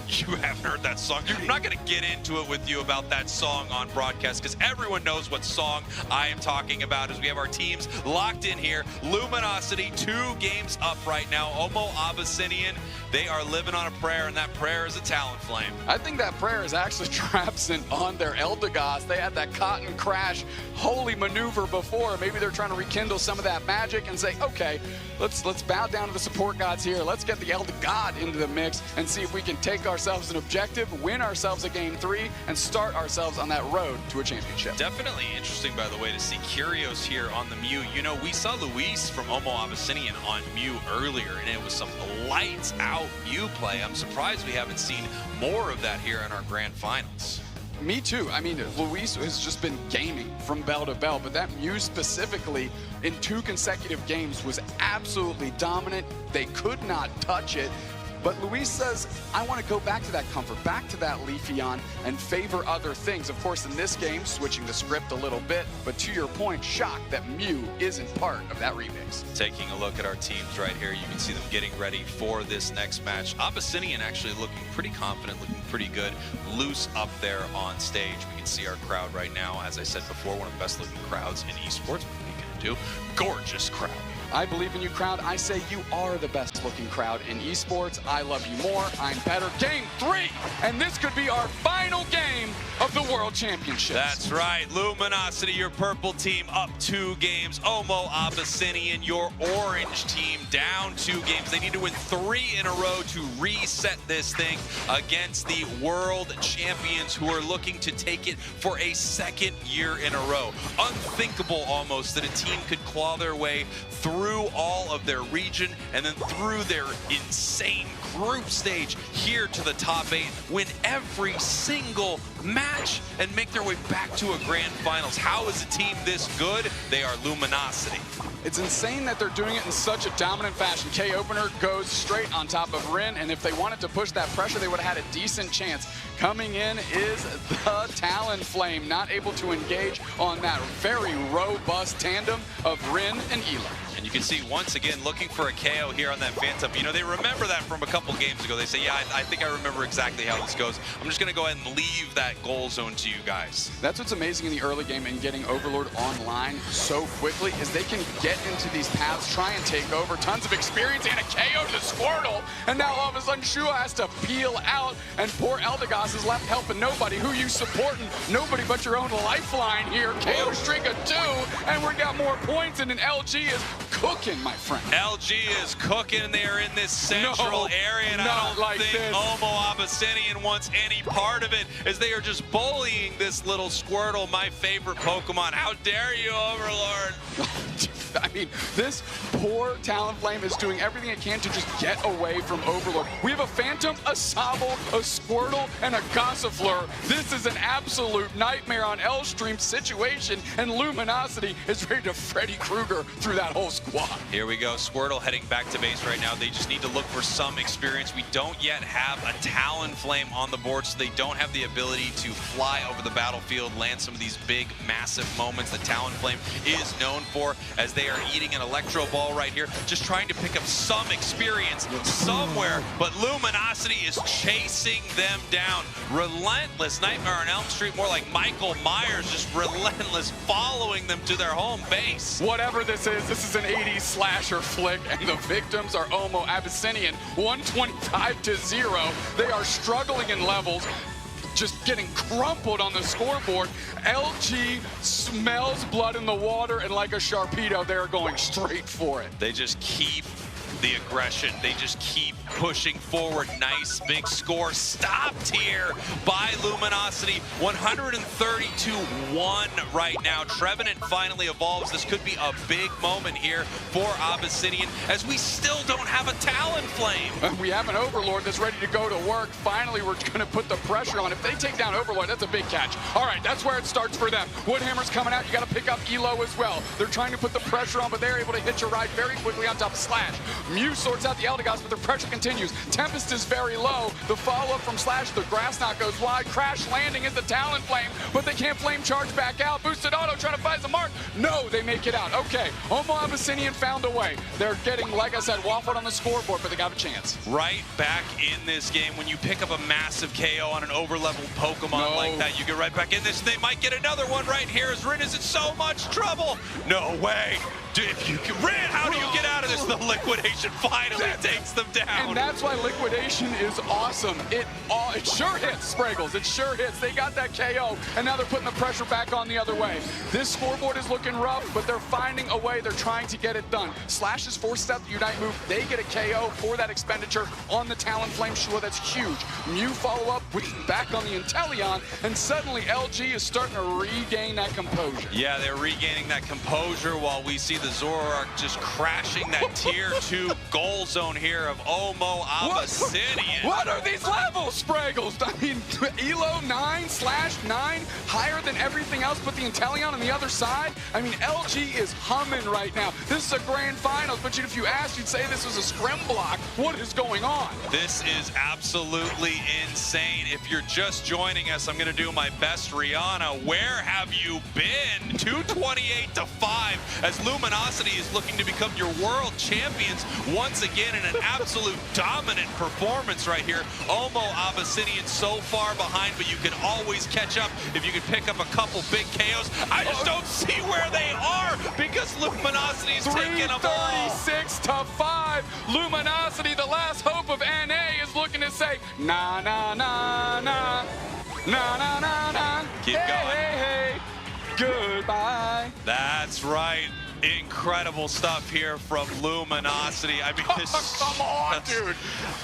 You haven't heard that song. I'm not going to get into it with you about that song on broadcast because everyone knows what song I am talking about as we have our teams locked in here. Luminosity, 2 games up right now. OMO ABYSSINIAN, they are living on a prayer, and that prayer is a Talonflame. I think that prayer is actually Trapson on their Eldegoss. They had that Cotton Crash holy maneuver before. Maybe they're trying to rekindle some of that magic and say, okay, let's bow down to the support gods here. Let's get the Eldegod into the mix and see if we can take ourselves an objective, win ourselves a game 3, and start ourselves on that road to a championship. Definitely interesting, by the way, to see Kyrios here on the Mew. You know, we saw Luis from OMO ABYSSINIAN on Mew earlier, and it was some lights out Mew play. I'm surprised we haven't seen more of that here in our grand finals. Me too. I mean, Luis has just been gaming from bell to bell, but that Mew specifically in 2 consecutive games was absolutely dominant. They could not touch it. But Luis says, I want to go back to that comfort, back to that Leafeon, and favor other things. Of course, in this game, switching the script a little bit, but to your point, shocked that Mew isn't part of that remix. Taking a look at our teams right here, you can see them getting ready for this next match. ABYSSINIAN actually looking pretty confident, looking pretty good, loose up there on stage. We can see our crowd right now, as I said before, one of the best looking crowds in esports. What are you going to do? Gorgeous crowd. I believe in you, crowd. I say you are the best looking crowd in esports. I love you more. I'm better. Game 3, and this could be our final game of the World Championships. That's right. Luminosity, your purple team, up 2 games. OMO Abyssinian, your orange team, down 2 games. They need to win 3 in a row to reset this thing against the world champions who are looking to take it for a 2nd year in a row. Unthinkable almost that a team could claw their way through all of their region and then through their insane group stage here to the top 8, win every single match, and make their way back to a grand finals. How is a team this good? They are Luminosity. It's insane that they're doing it in such a dominant fashion. K-Opener goes straight on top of Rin, and if they wanted to push that pressure, they would have had a decent chance. Coming in is the Talonflame, not able to engage on that very robust tandem of Rin and Elo. And you can see once again looking for a KO here on that Phantom. You know, they remember that from a couple games ago. They say, yeah, I think I remember exactly how this goes. I'm just going to go ahead and leave that goal zone to you guys. That's what's amazing in the early game and getting Overlord online so quickly is they can get into these paths, try and take over. Tons of experience and a KO to Squirtle. And now all of a sudden Shua has to peel out, and poor Eldegoss is left helping nobody. Who you supporting? Nobody but your own lifeline here. KO streak of 2, and we got more points, and an LG is cooking, my friend. LG is cooking. They are in this central area, and I don't think OMO Abyssinian wants any part of it, as they are just bullying this little Squirtle, my favorite Pokemon. How dare you, Overlord? I mean, this poor Talonflame is doing everything it can to just get away from Overlord. We have a Phantom, a Sobble, a Squirtle, and a Gossifleur. This is an absolute nightmare on L-Stream situation, and Luminosity is ready to Freddy Krueger through that whole squad. Here we go. Squirtle heading back to base right now. They just need to look for some experience. We don't yet have a Talonflame on the board, so they don't have the ability to fly over the battlefield, land some of these big, massive moments that Talonflame is known for, as they are eating an Electro Ball right here, just trying to pick up some experience somewhere, but Luminosity is chasing them down. Relentless. Nightmare on Elm Street, more like Michael Myers, just relentless, following them to their home base. Whatever this is an 80s slasher flick, and the victims are OMO Abyssinian, 125-0. They are struggling in levels, just getting crumpled on the scoreboard. LG smells blood in the water, and like a Sharpedo, they're going straight for it. They just keep the aggression. They just keep pushing forward. Nice big score stopped here by Luminosity. 130-1 right now. Trevenant finally evolves. This could be a big moment here for Abyssinian, as we still don't have a Talonflame. We have an Overlord that's ready to go to work. Finally, we're going to put the pressure on. If they take down Overlord, that's a big catch. All right, that's where it starts for them. Woodhammer's coming out. You got to pick up Elo as well. They're trying to put the pressure on, but they're able to hitch a ride very quickly on top of Slash. Mew sorts out the Eldegoss, but the pressure continues. Tempest is very low. The follow-up from Slash, the grass knot goes wide. Crash landing is the Talonflame, but they can't flame charge back out. Boosted Auto trying to find the mark. No, they make it out. Okay, OMO Abyssinian found a way. They're getting, like I said, waffled on the scoreboard, but they got a chance. Right back in this game. When you pick up a massive KO on an over-leveled Pokemon like that, you get right back in this. They might get another one right here, as Rin is in so much trouble. No way. If you can, Rin, how do you get out of this? The liquidation finally takes them down. And that's why liquidation is awesome. It sure hits, Spraggles. It sure hits. They got that KO, and now they're putting the pressure back on the other way. This scoreboard is looking rough, but they're finding a way. They're trying to get it done. Slash is forced out the Unite move. They get a KO for that expenditure on the Talonflame Shua. That's huge. Mew follow up with back on the Inteleon, and suddenly LG is starting to regain that composure. Yeah, they're regaining that composure while we see the Zoroark just crashing that tier 2 goal zone here of OMO Abyssinian. What are these levels, Spraggles? I mean, Elo 9, Slash 9, higher than everything else but the Inteleon on the other side. I mean, LG is humming right now. This is a grand finals, but if you asked, you'd say this was a scrim block. What is going on? This is absolutely insane. If you're just joining us, I'm going to do my best Rihanna. Where have you been? 228-5 as Luminosity is looking to become your world champions once again in an absolute dominant performance right here. OMO Abyssinian so far behind, but you can always catch up if you can pick up a couple big KOs. I just don't see where they are because Luminosity's taking them all. 336 to 5. Luminosity, the last hope of NA, is looking to say, nah, nah, nah, nah. Nah, nah, nah, nah. Keep hey, going. Hey, hey, goodbye. That's right. Incredible stuff here from Luminosity. I mean, this Come on, dude.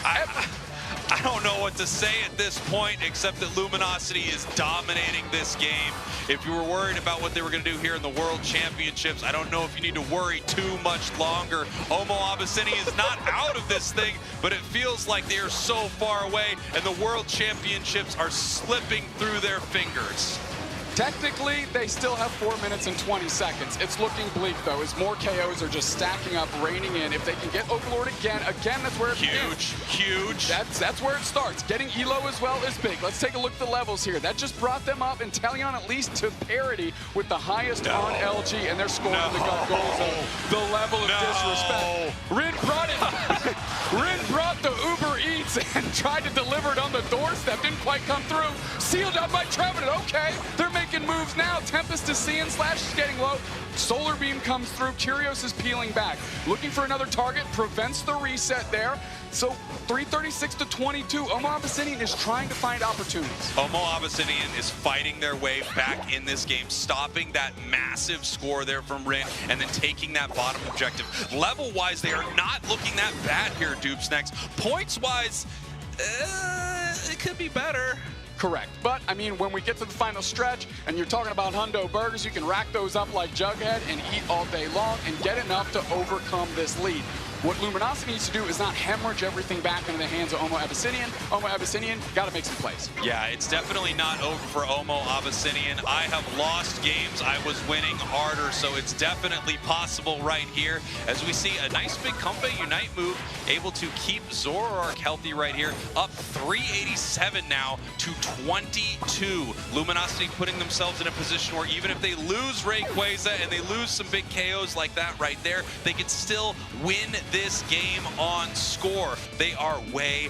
I don't know what to say at this point except that Luminosity is dominating this game. If you were worried about what they were going to do here in the World Championships, I don't know if you need to worry too much longer. OMO ABYSSINIAN is not out of this thing, but it feels like they are so far away and the World Championships are slipping through their fingers. Technically, they still have 4 minutes and 20 seconds. It's looking bleak, though, as more KOs are just stacking up, raining in. If they can get Overlord again, that's where it begins. Huge. That's where it starts. Getting Elo as well is big. Let's take a look at the levels here. That just brought them up, and Inteleon at least to parity with the highest on LG, and they're scoring the gut goal zone. The level of disrespect. Rin brought it. Rin brought the Uber Eats and tried to deliver it on the doorstep. Didn't quite come through. Sealed up by Trevenant. Okay, they're making moves now. Tempest is seeing, Slash is getting low. Solar Beam comes through. Curios is peeling back. Looking for another target. Prevents the reset there. So 336 to 22. OMO ABYSSINIAN is trying to find opportunities. OMO ABYSSINIAN is fighting their way back in this game, stopping that massive score there from Rin, and then taking that bottom objective. Level-wise, they are not looking that bad here, Dupesnax. Points-wise, it could be better. Correct. But, I mean, when we get to the final stretch and you're talking about Hundo Burgers, you can rack those up like Jughead and eat all day long and get enough to overcome this lead. What Luminosity needs to do is not hemorrhage everything back into the hands of OMO ABYSSINIAN. OMO ABYSSINIAN got to make some plays. Yeah, it's definitely not over for OMO ABYSSINIAN. I have lost games. I was winning harder, so it's definitely possible right here. As we see a nice big Comfey Unite move, able to keep Zoroark healthy right here. Up 387 now to 22. Luminosity putting themselves in a position where even if they lose Rayquaza and they lose some big KOs like that right there, they can still win this game on score. They are way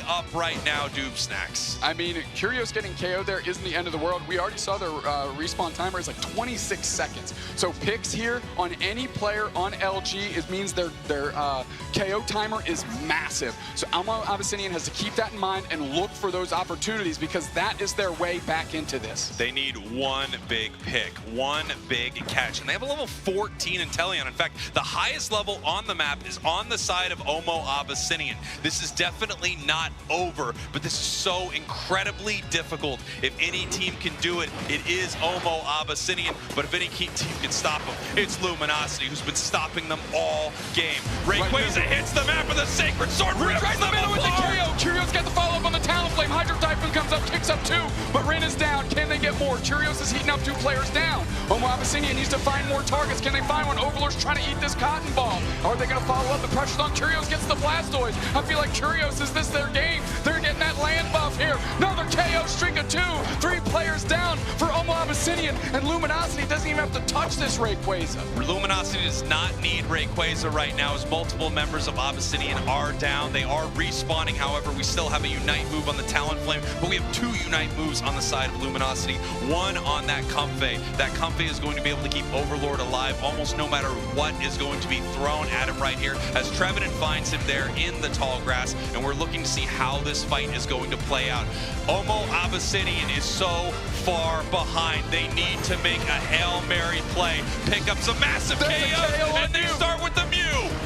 up right now, Dupesnax. I mean, Curios getting KO there isn't the end of the world. We already saw their respawn timer is like 26 seconds. So picks here on any player on LG, it means their KO timer is massive. So OMO ABYSSINIAN has to keep that in mind and look for those opportunities because that is their way back into this. They need one big pick, one big catch. And they have a level 14 Inteleon. In fact, the highest level on the map is on the side of OMO ABYSSINIAN. This is definitely not over, but this is so incredibly difficult. If any team can do it, it is OMO ABYSSINIAN. But if any team can stop them, it's Luminosity, who's been stopping them all game. Rayquaza hits the map with a Sacred Sword, rips Right in the middle with the KO. Curios got the follow-up on the Talonflame. Hydro Typhoon comes up, kicks up 2, but Rin is down. Can they get more? Curios is heating up 2 players down. OMO ABYSSINIAN needs to find more targets. Can they find one? Overlord's trying to eat this cotton ball. Are they going to follow up? The pressure's on. Curios gets the Blastoise. I feel like Curios, is this their game? They're getting that land buff here. Another KO streak of 2. 3 players down for OMO ABYSSINIAN, and Luminosity doesn't even have to touch this Rayquaza. Luminosity does not need Rayquaza right now as multiple members of ABYSSINIAN are down. They are respawning, however, we still have a Unite move on the Talonflame, but we have 2 Unite moves on the side of Luminosity. One on that Comfey. That Comfey is going to be able to keep Overlord alive almost no matter what is going to be thrown at him right here, as Trevenant finds him there in the tall grass, and we're looking to see how this fight is going to play out. OMO ABYSSINIAN is so far behind. They need to make a Hail Mary play, pick up some massive KOs, and they start with the Mew.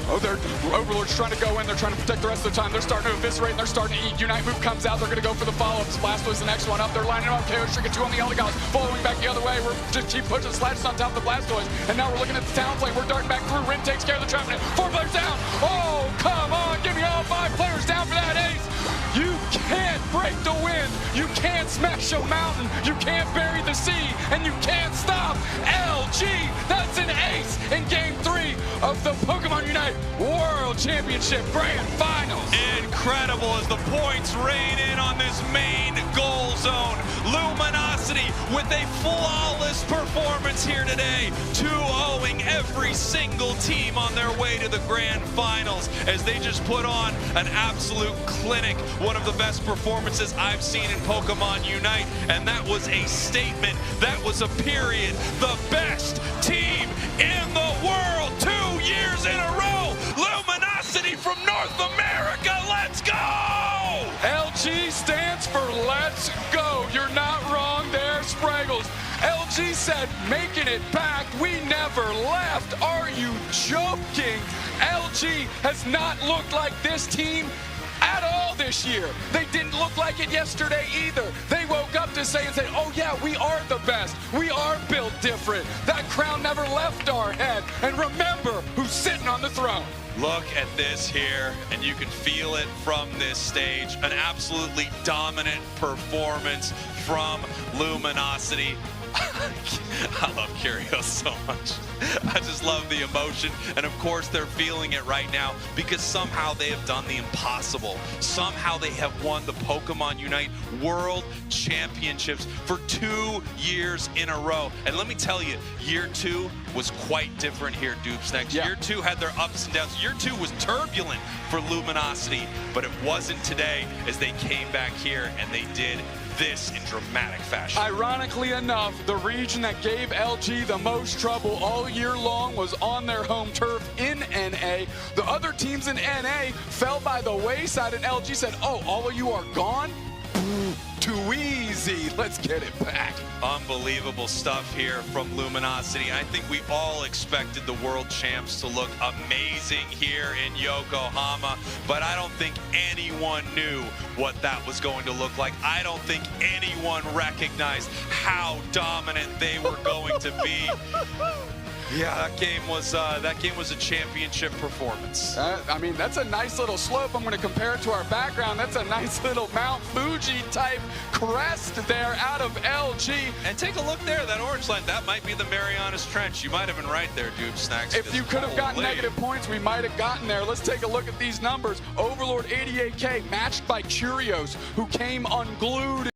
Oh, their Overlord's trying to go in. They're trying to protect the rest of the time. They're starting to eviscerate, and they're starting to eat. Unite move comes out. They're going to go for the follow-up. Blastoise the next one up. They're lining up. KO streak of 2 on the Eldegoss. Following back the other way. We're just keep pushing. Slash is on top of the Blastoise. And now we're looking at the Talonflame. We're darting back through. Rin takes care of the Trevenant. 4 players down. Oh, come on. Give me all 5 players down for that ace. You can't break the wind. You can't smash a mountain. You can't bury the sea. And you can't stop LG. That's an ace in Game 3 of the Pokemon Unite World Championship Grand Finals. Incredible as the points rain in on this main goal zone. Luminosity with a flawless performance here today, 2-0ing every single team on their way to the grand finals as they just put on an absolute clinic. One of the best performances I've seen in Pokemon Unite, and that was a statement. That was a period. The best team in the world 2 years in a row. Luminosity from North America, let's go! LG stands for let's go. You're not wrong there, Spraggles. LG said, making it back, we never left. Are you joking? LG has not looked like this team at all this year. They didn't look like it yesterday either. They woke up to say and say, oh yeah, we are the best. We are built different. That crown never left our head. And remember who's sitting on the throne. Look at this here, and you can feel it from this stage. An absolutely dominant performance from Luminosity. I love Curios so much. I just love the emotion, and of course they're feeling it right now because somehow they have done the impossible. Somehow they have won the Pokemon Unite World Championships for 2 years in a row. And let me tell you, year 2 was quite different here, Dupesnacks. Yeah. Year 2 had their ups and downs. Year 2 was turbulent for Luminosity, but it wasn't today as they came back here and they did this in dramatic fashion. Ironically enough, the region that gave LG the most trouble all year long was on their home turf in NA. The other teams in NA fell by the wayside, and LG said, oh, all of you are gone? Too easy. Let's get it back. Unbelievable stuff here from Luminosity. I think we all expected the world champs to look amazing here in Yokohama, but I don't think anyone knew what that was going to look like. I don't think anyone recognized how dominant they were going to be. Yeah, that game was a championship performance. I mean, that's a nice little slope. I'm going to compare it to our background. That's a nice little Mount Fuji type crest there out of LG. And take a look there, that orange line, that might be the Marianas Trench. You might have been right there, Dupesnacks. If you could have gotten negative points, we might have gotten there. Let's take a look at these numbers. Overlord 88K matched by Curios, who came unglued.